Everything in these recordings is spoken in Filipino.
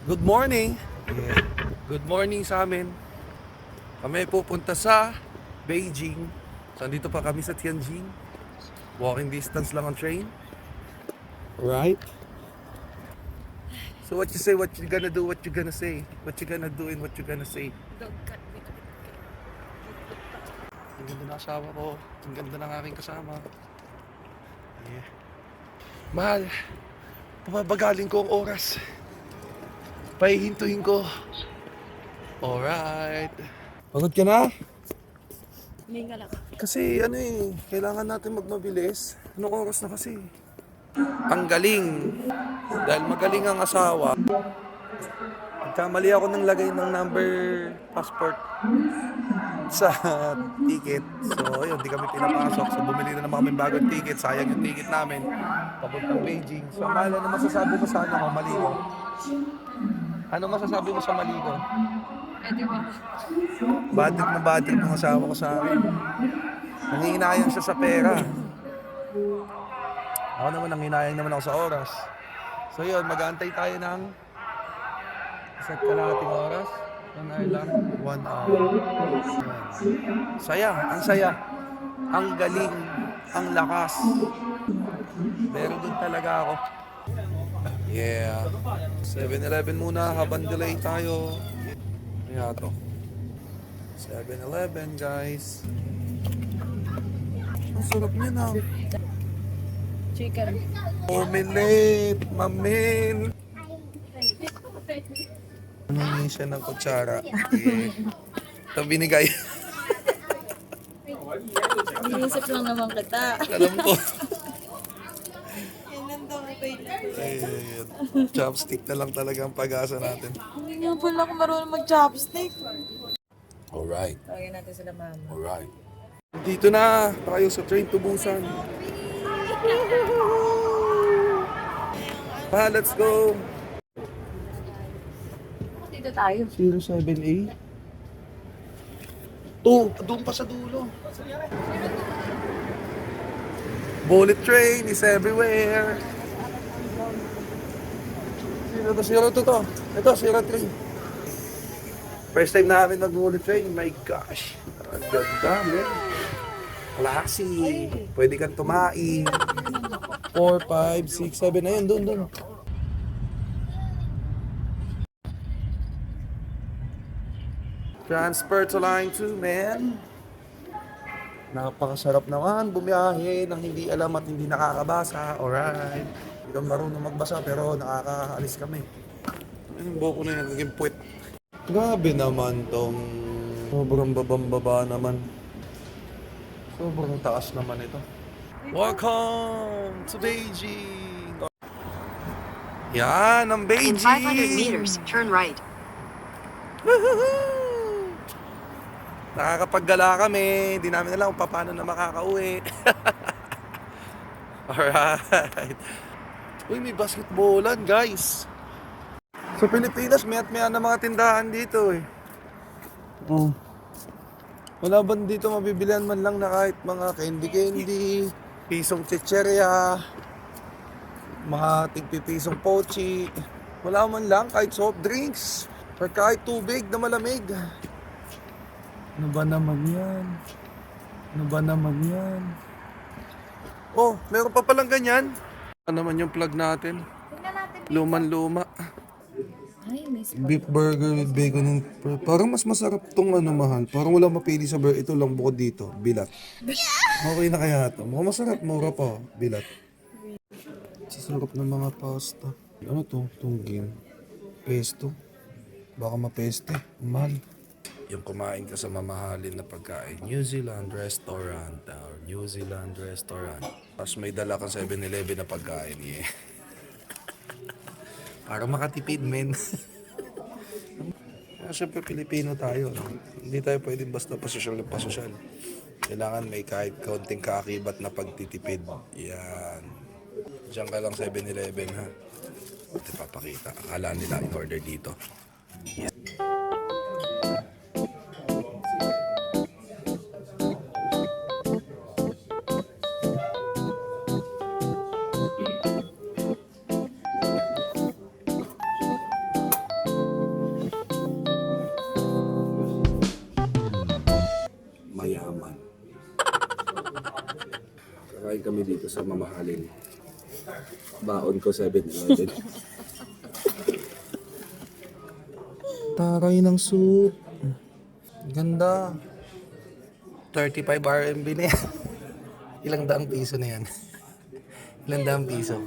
Good morning! Yeah. Good morning sa amin. Kami pupunta sa Beijing. So, andito pa kami sa Tianjin. Walking distance lang ang train. Right? So what you say, what you gonna do, what you gonna say? What you gonna do and what you gonna say? Ang ganda ng asawa ko. Ang ganda ng aking kasama. Yeah. Mahal, pababagaling ko ang oras. Pahihintuin ko. Alright. Pagod ka na? Hindi nga lang. Kasi kailangan natin magmabilis. Anong oras na kasi? Ang galing. Dahil magaling ang asawa. Nagkamali ako ng lagay ng number passport sa ticket. So, ayun, di kami pinapasok. So, bumili na naman kami bagong ticket. Sayang yung ticket namin. Papuntang Beijing. So, mahal, ano masasabi mo sa mali ko? Ano masasabi mo sa mali ko? Pwede ba? Bad trip ng asawa ko sa akin. Nangihinayang siya sa pera. Ako naman, nanginayang naman ako sa oras. So yun, mag-aantay tayo ng isa't kalahating oras. 1 hour lang. 1 hour. Saya, ang saya. Ang galing, ang lakas. Pero doon talaga ako. Yeah. 7-Eleven muna habang delay tayo. Kaya to. 7-Eleven, guys. Ang sarap niya na. Chicken. Omelette, mamin. Nangingi siya ng kutsara. Ito binigay. Iniisip lang naman kita. Alam ko. Yan ang dami. Ayun. Chopstick na lang talaga ang pag-asa natin. Hindi nga pala ako marunong mag-chopstick. Alright. Tawagin natin sila mama. Alright. Dito na tayo sa train to Busan. Let's go. Dito tayo. 07A. Doon pa sa dulo. Bullet train is everywhere. 02 to. Ito, 03. First time namin mag-bullet train. My gosh. Ang ganda, man. Classy. Pwede kang tumain. 4, 5, 6, 7. Ayun, doon. Transfer to line 2, man. Napakasarap naman bumiyahe nang hindi alam at hindi nakakabasa. Alright. Hindi kami marunong magbasa pero nakakaalis kami. Yung buko na yan, naging puwet. Grabe naman tong sobrang babang-baba naman. Sobrang taas naman ito. Welcome to Beijing! Yan, ang In Beijing! 500 meters, turn right. Woohoo! Nakakapaggala kami. Hindi namin alam kung paano na makakauwi. Alright. Uy, may basketballan, guys. Sa Pilipinas, mayat-maya na mga tindahan dito eh. Oh. Wala ba dito mabibilihan man lang na kahit mga candy, pisong chicherya, mga tigpipisong pochi. Wala man lang kahit soft drinks or kahit tubig na malamig. Ano ba naman yan? Oh, meron pa palang ganyan. Ano naman yung plug natin? Luman-luma. Ay, may Beef burger with bacon and parang mas masarap tong mahal. Parang wala mapili sa burger. Ito lang bukod dito. Bilat. Okay na kaya ito. Mukhang masarap. Mura pa. Bilat. Sasarap ng mga pasta. Ano to? Tunggin. Pesto. Baka mapeste. Mahal. Yung kumain ka sa mamahalin na pagkain. New Zealand restaurant. New Zealand restaurant. Tapos may dala kang 7-Eleven na pagkain. Yeah. Para makatipid, men. Siyempre, Pilipino tayo. No? Hindi tayo pwedeng basta pasosyal. Kailangan may kahit kaunting kaakibat na pagtitipid. Yan. Diyan ka lang 7-Eleven, ha? Ito papakita. Akala nila in-order dito. Yes. kami dito sa mamahalin. Baon ko 7-Eleven. Taray ng soup. Ganda. 35 RMB na yan. Ilang daang piso na yan? Ilang daang piso?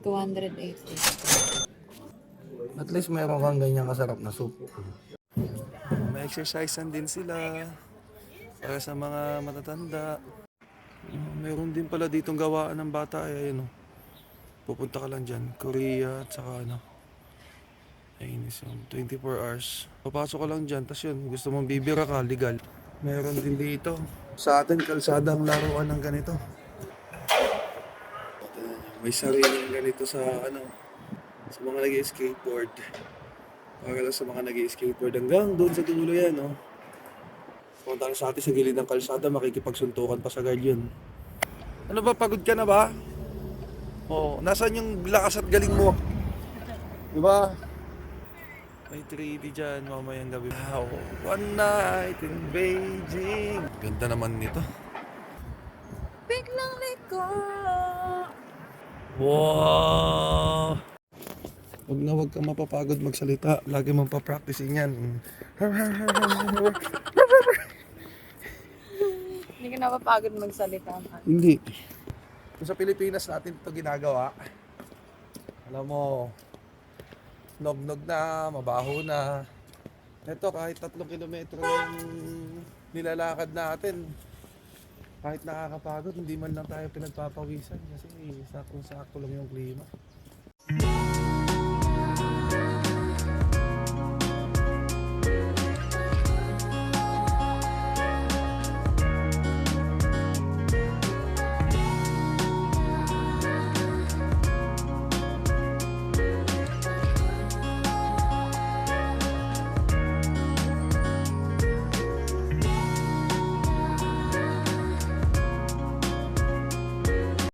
280. At least meron kang ganyan kasarap na soup. May exercisean din sila para sa mga matatanda. Meron din pala ditong gawaan ng bata. Ay, ayun, pupunta ka lang dyan. Korea at saka ano. Ayun, 24 hours. Papasok ka lang dyan. Tapos yun, gusto mong bibira ka, legal. Meron din dito. Sa atin, kalsada ang laruan ng ganito. May sariling ganito sa ano, sa mga nag-skateboard. Para lang sa mga nag-skateboard. Hanggang doon sa dulo yan, no? Punta ka sa atin sa gilid ng kalsada, makikipagsuntukan pa sa guard yun. Ano ba, pagod ka na ba? Oh, nasaan yung lakas at galing mo? Diba? May 3D dyan, mamayang gabi. Wow, one night in Beijing. Ganda naman nito. Biglang liko. Wow! Huwag kang mapapagod magsalita. Lagi mong pa-practicing yan. Hindi ka napapagod magsalita. Hindi. Kung sa Pilipinas natin ito ginagawa, alam mo, nog-nog na, mabaho na. Ito, kahit 3 kilometro yung nilalakad natin, kahit nakakapagod, hindi man lang tayo pinagpapawisan kasi sakto-sakto lang yung klima.